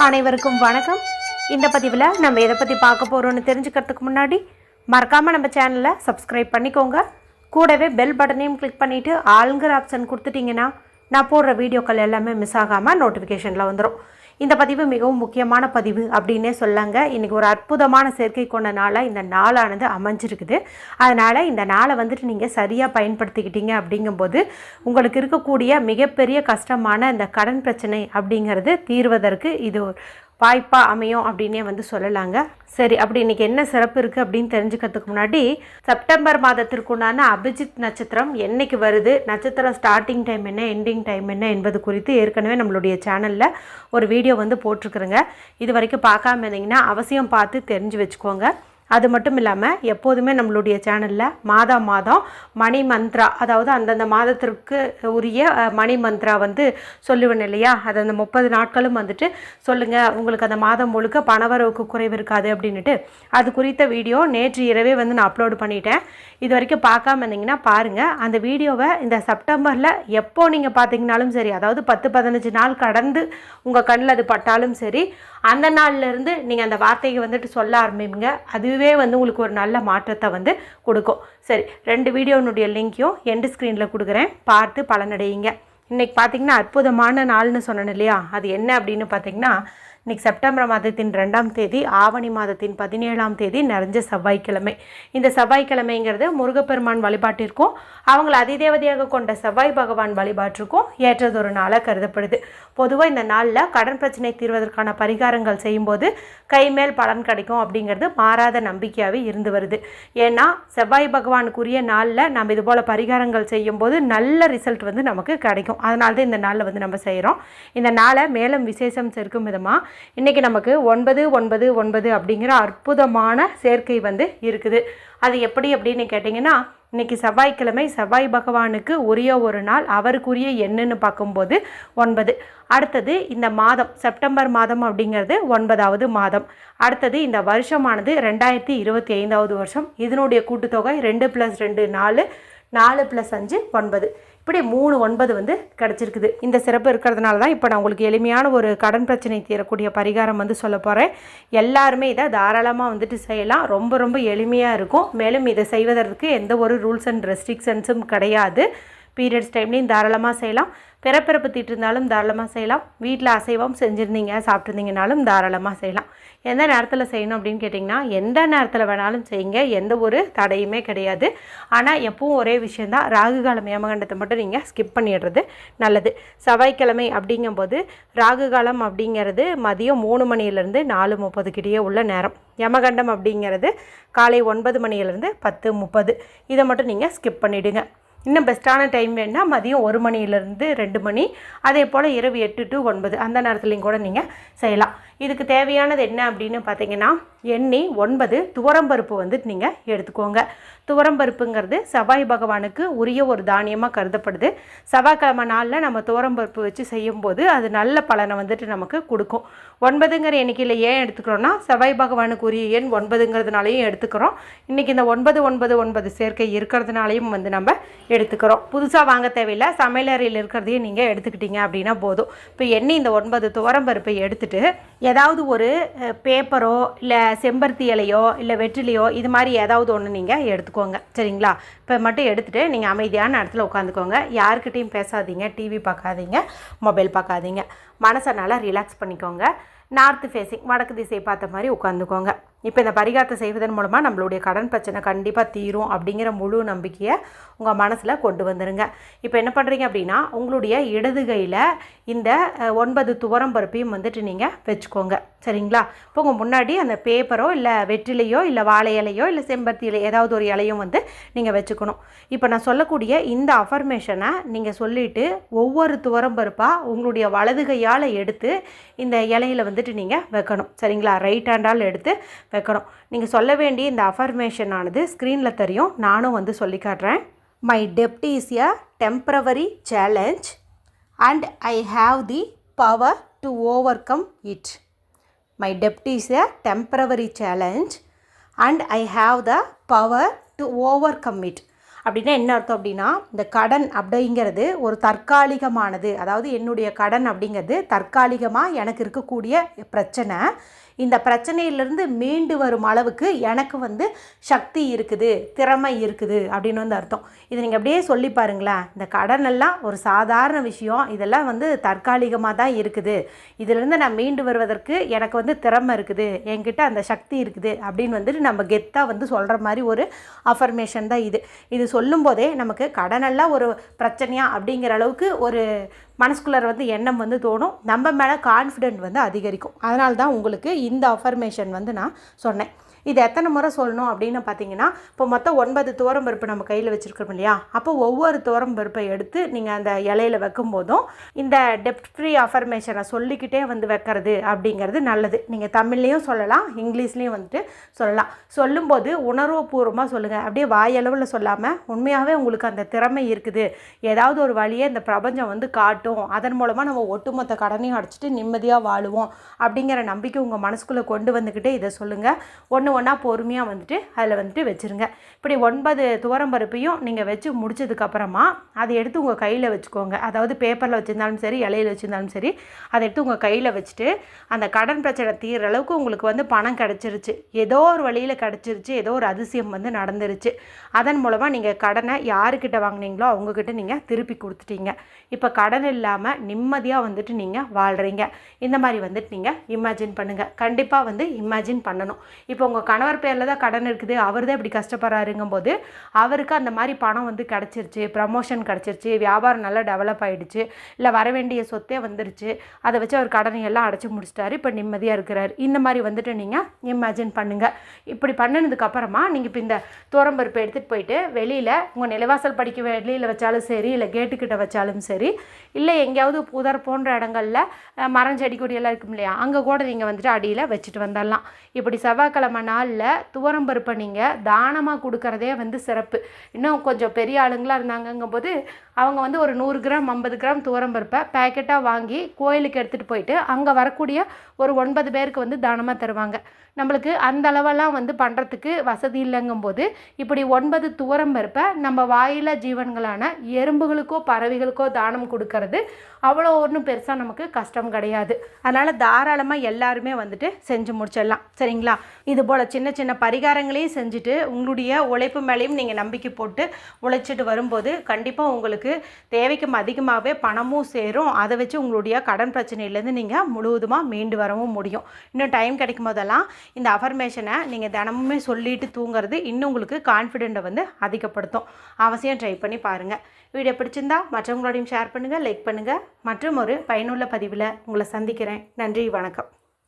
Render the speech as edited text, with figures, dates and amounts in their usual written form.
அனைவருக்கும் வணக்கம். இந்த பதிவில் நம்ம எதை பற்றி பார்க்க போகிறோன்னு தெரிஞ்சுக்கிறதுக்கு முன்னாடி மறக்காமல் நம்ம சேனலை சப்ஸ்கிரைப் பண்ணிக்கோங்க. கூடவே பெல் பட்டனையும் கிளிக் பண்ணிவிட்டு ஆளுங்கிற ஆப்ஷன் கொடுத்துட்டிங்கன்னா நான் போடுற வீடியோக்கள் எல்லாமே மிஸ் ஆகாமல் நோட்டிஃபிகேஷனில் வந்துடும். இந்த பதிவு மிகவும் முக்கியமான பதிவு அப்படின்னே சொல்லாங்க. இன்றைக்கி ஒரு அற்புதமான சேர்க்கை கொண்ட நாளாக இந்த நாளானது அமைஞ்சிருக்குது. அதனால் இந்த நாளை வந்துட்டு நீங்கள் சரியாக பயன்படுத்திக்கிட்டீங்க அப்படிங்கும்போது உங்களுக்கு இருக்கக்கூடிய மிகப்பெரிய கஷ்டமான இந்த கடன் பிரச்சனை அப்படிங்கிறது தீர்வதற்கு இது வாய்ப்பாக அமையும் அப்படின்னே சொல்லலாங்க. சரி, அப்படி இன்றைக்கி என்ன சிறப்பு இருக்குது அப்படின்னு தெரிஞ்சுக்கிறதுக்கு முன்னாடி செப்டம்பர் மாதத்திற்குண்டான அபிஜித் நட்சத்திரம் என்றைக்கு வருது, நட்சத்திரம் ஸ்டார்டிங் டைம் என்ன, எண்டிங் டைம் என்ன என்பது குறித்து ஏற்கனவே நம்மளுடைய சேனலில் ஒரு வீடியோ போட்டிருக்குறேங்க. இது வரைக்கும் பார்க்காம இருந்தீங்கன்னா அவசியம் பார்த்து தெரிஞ்சு வச்சுக்கோங்க. அது மட்டும் இல்லாமல் எப்போதுமே நம்மளுடைய சேனலில் மாதம் மணி மந்த்ரா, அதாவது அந்தந்த மாதத்திற்கு உரிய மணி மந்த்ரா சொல்லுவேன் இல்லையா, அது அந்த 30 நாட்களும் சொல்லுங்கள், உங்களுக்கு அந்த மாதம் முழுக்க பணவரவுக்கு குறைவு இருக்காது அப்படின்ட்டு அது குறித்த வீடியோ நேற்று இரவே நான் அப்லோடு பண்ணிட்டேன். இது வரைக்கும் பார்க்காம இருந்தீங்கன்னா பாருங்கள். அந்த வீடியோவை இந்த செப்டம்பரில் எப்போ நீங்கள் பார்த்தீங்கனாலும் சரி, அதாவது 10-15 நாள் கடந்து உங்கள் கண்ணில் அது பட்டாலும் சரி, அந்த நாள்லேருந்து நீங்கள் அந்த வார்த்தையை சொல்ல ஆரம்பிங்க. அதுவே உங்களுக்கு ஒரு நல்ல மாற்றத்தை கொடுக்கும். சரி, 2 வீடியோனுடைய லிங்க்கையும் எண்டு ஸ்க்ரீனில் கொடுக்குறேன், பார்த்து பலனடையுங்க. இன்றைக்கி பார்த்திங்கன்னா அற்புதமான நாள்னு சொன்னேன் இல்லையா, அது என்ன அப்படின்னு பார்த்திங்கன்னா, இன்றைக்கி செப்டம்பர் மாதத்தின் 2ஆம் தேதி, ஆவணி மாதத்தின் 17ஆம் தேதி நிறைஞ்ச செவ்வாய்க்கிழமை. இந்த செவ்வாய்க்கிழமைங்கிறது முருகப்பெருமான் வழிபாட்டிற்கும் அவங்களை அதிதேவதையாக கொண்ட செவ்வாய் பகவான் வழிபாட்டிற்கும் ஏற்றதொரு நாளாக கருதப்படுது. பொதுவாக இந்த நாளில் கடன் பிரச்சனை தீர்வதற்கான பரிகாரங்கள் செய்யும்போது கைமேல் பலன் கிடைக்கும் அப்படிங்கிறது மாறாத நம்பிக்கையாகவே இருந்து வருது. ஏன்னா செவ்வாய் பகவானுக்குரிய நாளில் நம்ம இது போல் பரிகாரங்கள் செய்யும்போது நல்ல ரிசல்ட் நமக்கு கிடைக்கும். அதனால தான் இந்த நாளில் நம்ம செய்கிறோம். இந்த நாளை மேலும் விசேஷம் சேர்க்கும் விதமாக இன்றைக்கி நமக்கு 9-9-9 அப்படிங்கிற அற்புதமான சேர்க்கை இருக்குது. அது எப்படி அப்படின்னு கேட்டிங்கன்னா, இன்றைக்கி செவ்வாய்க்கிழமை, செவ்வாய் பகவானுக்கு உரிய ஒரு நாள், அவருக்குரிய எண்ணுன்னு பார்க்கும்போது 9. அடுத்தது இந்த மாதம் செப்டம்பர் மாதம் அப்படிங்கிறது 9வது மாதம். அடுத்தது இந்த வருஷமானது 2025வது வருஷம். இதனுடைய கூட்டுத்தொகை 2 + 2 4, 4 + 5 9. இப்படி 3 9 கிடச்சிருக்குது. இந்த சிறப்பு இருக்கிறதுனால தான் இப்போ நான் உங்களுக்கு எளிமையான ஒரு கடன் பிரச்சனை தீரக்கூடிய பரிகாரம் சொல்ல போகிறேன். எல்லாருமே இதை தாராளமாக செய்யலாம். ரொம்ப ரொம்ப எளிமையாக இருக்கும். மேலும் இதை செய்வதற்கு எந்த ஒரு ரூல்ஸ் அண்ட் ரெஸ்ட்ரிக்ஷன்ஸும் கிடையாது. பீரியட்ஸ் டைம்லேயும் தாராளமாக செய்யலாம். பிறப்பிறப்பு தீட்டிருந்தாலும் தாராளமாக செய்யலாம். வீட்டில் அசைவம் செஞ்சுருந்தீங்க, சாப்பிட்ருந்தீங்கனாலும் தாராளமாக செய்யலாம். எந்த நேரத்தில் செய்யணும் அப்படின்னு கேட்டிங்கன்னா, எந்த நேரத்தில் வேணாலும் செய்யுங்க, எந்த ஒரு தடையுமே கிடையாது. ஆனால் எப்பவும் ஒரே விஷயந்தான், ராகு காலம் யமகண்டத்தை மட்டும் நீங்கள் ஸ்கிப் பண்ணிடுறது நல்லது. செவ்வாய்க்கிழமை அப்படிங்கும்போது ராகு காலம் அப்படிங்கிறது மதியம் 3 மணியிலேருந்து 4:30 உள்ள நேரம். யமகண்டம் அப்படிங்கிறது காலை 9 மணியிலேருந்து 10:30. இதை மட்டும் நீங்கள் ஸ்கிப் பண்ணிவிடுங்க. இன்னும் பெஸ்ட்டான டைம் வேணால் மதியம் 1 மணியிலேருந்து 2 மணி, அதே போல் இரவு 8 to 9 அந்த நேரத்துலையும் கூட நீங்கள் செய்யலாம். இதுக்கு தேவையானது என்ன அப்படின்னு பார்த்தீங்கன்னா, எண்ணி 9 துவரம்பருப்பு நீங்கள் எடுத்துக்கோங்க. துவரம்பருப்புங்கிறது செவ்வாய் பகவானுக்கு உரிய ஒரு தானியமாக கருதப்படுது. செவ்வாய்க்கிழமை நாளில் நம்ம துவரம்பருப்பு வச்சு செய்யும்போது அது நல்ல பலனை நமக்கு கொடுக்கும். 9ங்கிற எண்ணிக்கையில் ஏன் எடுத்துக்கிறோன்னா, செவ்வாய் பகவானுக்கு உரிய எண் 9ங்கிறதுனாலையும் எடுத்துக்கிறோம். இன்றைக்கி இந்த 9-9-9 சேர்க்கை இருக்கிறதுனாலையும் நம்ம எடுத்துக்கிறோம். புதுசாக வாங்க தேவையில்லை, சமையலறையில் இருக்கிறதையும் நீங்கள் எடுத்துக்கிட்டீங்க அப்படின்னா போதும். இப்போ எண்ணி இந்த 9 துவரம்பருப்பை எடுத்துகிட்டு ஏதாவது ஒரு பேப்பரோ இல்லை செம்பருத்தி இலையோ இல்லை வெற்றிலையோ இது மாதிரி ஏதாவது ஒன்று நீங்கள் எடுத்துக்கோங்க. சரிங்களா? இப்போ மட்டும் எடுத்துகிட்டு நீங்கள் அமைதியான இடத்துல உட்காந்துக்கோங்க. யாருக்கிட்டையும் பேசாதீங்க, டிவி பார்க்காதீங்க, மொபைல் பார்க்காதீங்க. மனசை நல்லா ரிலாக்ஸ் பண்ணிக்கோங்க. நார்த்து ஃபேஸிங், வடக்கு திசை பார்த்த மாதிரி உட்காந்துக்கோங்க. இப்போ இந்த பரிகாரத்தை செய்வதன் மூலமாக நம்மளுடைய கடன் பிரச்சனை கண்டிப்பாக தீரும் அப்படிங்கிற முழு நம்பிக்கையை உங்கள் மனசில் கொண்டு வந்துடுங்க. இப்போ என்ன பண்ணுறீங்க அப்படின்னா, உங்களுடைய இடது கையில் இந்த 9 துவரம்பருப்பையும் நீங்கள் வச்சுக்கோங்க. சரிங்களா? இப்போ உங்கள் முன்னாடி அந்த பேப்பரோ இல்லை வெற்றிலையோ இல்லை வாழை இலையோ இல்லை செம்பருத்தி இலை ஏதாவது ஒரு இலையும் நீங்கள் வச்சுக்கணும். இப்போ நான் சொல்லக்கூடிய இந்த அஃபர்மேஷனை நீங்கள் சொல்லிவிட்டு ஒவ்வொரு துவரம்பருப்பாக உங்களுடைய வலது கையால் எடுத்து இந்த இலையில் நீங்கள் வைக்கணும். சரிங்களா? ரைட் ஹேண்டால் எடுத்து வைக்கணும். நீங்கள் சொல்ல வேண்டிய இந்த அஃபர்மேஷன் ஆனது ஸ்க்ரீனில் தெரியும், நானும் சொல்லி காட்டுறேன். My dept is a temporary challenge and I have the power to overcome it. My dept is a temporary challenge and I have the power to overcome it. அப்படின்னா என்ன அர்த்தம் அப்படின்னா, இந்த கடன் அப்படிங்கிறது ஒரு தற்காலிகமானது. அதாவது என்னுடைய கடன் அப்படிங்கிறது தற்காலிகமாக எனக்கு இருக்கக்கூடிய பிரச்சனை. இந்த பிரச்சனையிலிருந்து மீண்டு வரும் அளவுக்கு எனக்கு வந்து சக்தி இருக்குது, திறமை இருக்குது அப்படின்னு வந்து அர்த்தம். இதை நீங்கள் அப்படியே சொல்லி பாருங்களேன். இந்த கடன் எல்லாம் ஒரு சாதாரண விஷயம், இதெல்லாம் வந்து தற்காலிகமாக தான் இருக்குது. இதிலிருந்து நான் மீண்டு வருவதற்கு எனக்கு வந்து திறமை இருக்குது, என்கிட்ட அந்த சக்தி இருக்குது அப்படின்னு வந்துட்டு நம்ம கெத்தாக வந்து சொல்கிற மாதிரி ஒரு அஃபர்மேஷன் தான் இது. இது சொல்லும்போதே நமக்கு கடனெல்லாம் ஒரு பிரச்சனையா அப்படிங்கிற அளவுக்கு ஒரு மனசுக்குள்ளே வந்து எண்ணம் வந்து தோணும். நம்ம மேலே கான்ஃபிடென்ட் வந்து அதிகரிக்கும். அதனால தான் உங்களுக்கு இந்த அஃபர்மேஷன் வந்து நான் சொன்னேன். இது எத்தனை முறை சொல்லணும் அப்படின்னு பார்த்தீங்கன்னா, இப்போ மொத்தம் 9 துவரம் பருப்பு நம்ம கையில் வச்சுருக்கோம் இல்லையா? அப்போ ஒவ்வொரு துவரம் பருப்பை எடுத்து நீங்கள் அந்த இலையில் வைக்கும் போதும் இந்த டெப்ட் ஃப்ரீ அஃபர்மேஷனை சொல்லிக்கிட்டே வந்து வைக்கிறது அப்படிங்கிறது நல்லது. நீங்கள் தமிழ்லேயும் சொல்லலாம், இங்கிலீஷ்லேயும் வந்துட்டு சொல்லலாம். சொல்லும்போது உணர்வுபூர்வமாக சொல்லுங்கள். அப்படியே வாயளவில் சொல்லாமல் உண்மையாகவே உங்களுக்கு அந்த திறமை இருக்குது, ஏதாவது ஒரு வழியை இந்த பிரபஞ்சம் வந்து காட்டும், அதன் மூலமாக நம்ம ஒட்டுமொத்த கடனையும் அடைச்சிட்டு நிம்மதியாக வாழுவோம் அப்படிங்கிற நம்பிக்கை உங்கள் மனசுக்குள்ளே கொண்டு வந்துக்கிட்டே இதை சொல்லுங்கள். ஒன்றா பொறுமையாக வந்துட்டு அதில் வந்துட்டு வச்சுருங்க. இப்படி 9 துவரம் பருப்பையும் நீங்கள் வச்சு முடிச்சதுக்கப்புறமா அதை எடுத்து உங்கள் கையில் வச்சுக்கோங்க. அதாவது பேப்பரில் வச்சுருந்தாலும் சரி, இலையில் வச்சுருந்தாலும் சரி, அதை எடுத்து உங்கள் கையில் வச்சுட்டு அந்த கடன் பிரச்சனை தீர்ற அளவுக்கு உங்களுக்கு வந்து பணம் கிடச்சிருச்சு, ஏதோ ஒரு வழியில் கிடச்சிருச்சு, ஏதோ ஒரு அதிசயம் வந்து நடந்துருச்சு. அதன் மூலமாக நீங்கள் கடனை யாருக்கிட்ட வாங்கினீங்களோ அவங்கக்கிட்ட நீங்கள் திருப்பி கொடுத்துட்டீங்க. இப்போ கடன் இல்லாமல் நிம்மதியாக வந்துட்டு நீங்கள் வாழ்கிறீங்க. இந்த மாதிரி வந்துட்டு நீங்கள் இமேஜின் பண்ணுங்கள். கண்டிப்பாக வந்து இமேஜின் பண்ணணும். இப்போ உங்கள் கணவர் பேரில் தான் கடன் இருக்குது, அவர் தான் இப்படி கஷ்டப்படுறாருங்கும்போது அவருக்கு அந்த மாதிரி பணம் வந்து கிடச்சிருச்சு, ப்ரமோஷன் கிடச்சிருச்சு, வியாபாரம் நல்லா டெவலப் ஆகிடுச்சு, இல்லை வர வேண்டிய சொத்தே வந்துருச்சு, அதை வச்சு அவர் கடனை எல்லாம் அடைச்சி முடிச்சிட்டாரு, இப்போ நிம்மதியாக இருக்கிறார். இந்த மாதிரி வந்துட்டு நீங்கள் இமேஜின் பண்ணுங்கள். இப்படி பண்ணினதுக்கப்புறமா நீங்கள் இப்போ இந்த துவரம்பருப்பை எடுத்துகிட்டு போயிட்டு வெளியில் உங்கள் நிலவாசல் படிக்க வெளியில் வச்சாலும் சரி, இல்லை கேட்டுக்கிட்ட வச்சாலும் சரி, இல்லை எங்கேயாவது புதர் போன்ற இடங்களில் மரம் செடி கொடியெல்லாம் இருக்கும் இல்லையா, அங்கே கூட நீங்கள் வந்துட்டு அடியில் வச்சுட்டு வந்துடலாம். இப்படி செவ்வாய்க்கிழமை நாளில் துவரம்பருப்பை நீங்கள் தானமாக கொடுக்குறதே வந்து சிறப்பு. இன்னும் கொஞ்சம் பெரிய ஆளுங்களாக இருந்தாங்கங்கும் போது அவங்க வந்து ஒரு 100 கிராம் 50 கிராம் துவரம்பருப்பை பேக்கெட்டாக வாங்கி கோயிலுக்கு எடுத்துகிட்டு போயிட்டு அங்கே வரக்கூடிய ஒரு 9 பேருக்கு வந்து தானமாக தருவாங்க. நம்மளுக்கு அந்த அளவெல்லாம் வந்து பண்ணுறதுக்கு வசதி இல்லைங்கும்போது இப்படி 9 துவரம்பருப்பை நம்ம வாயில ஜீவன்களான எறும்புகளுக்கோ பறவைகளுக்கோ தானம் கொடுக்கறது அவ்வளோ ஒன்றும் பெருசாக நமக்கு கஷ்டம் கிடையாது. அதனால் தாராளமாக எல்லாருமே வந்துட்டு செஞ்சு முடிச்சிடலாம். சரிங்களா? இது போல் சின்ன சின்ன பரிகாரங்களையும் செஞ்சுட்டு உங்களுடைய உழைப்பு மேலேயும் நீங்கள் நம்பிக்கை போட்டு உழைச்சிட்டு வரும்போது கண்டிப்பாக உங்களுக்கு தேவைக்கும் அதிகமாகவே பணமும் சேரும். அதை வச்சு உங்களுடைய கடன் பிரச்சனையிலேருந்து நீங்கள் முழுவதுமாக மீண்டு வரவும் முடியும். இன்னும் டைம் கிடைக்கும் போதெல்லாம் இந்த அஃபர்மேஷனை நீங்கள் தினமுமே சொல்லிட்டு தூங்குறது இன்னும் உங்களுக்கு கான்ஃபிடென்ட்டை வந்து அதிகப்படுத்தும். அவசியம் ட்ரை பண்ணி பாருங்கள். வீடியோ பிடிச்சிருந்தா மற்றவங்களோடையும் ஷேர் பண்ணுங்கள், லைக் பண்ணுங்கள். மற்றும் ஒரு பயனுள்ள பதிவில் உங்களை சந்திக்கிறேன். நன்றி, வணக்கம்.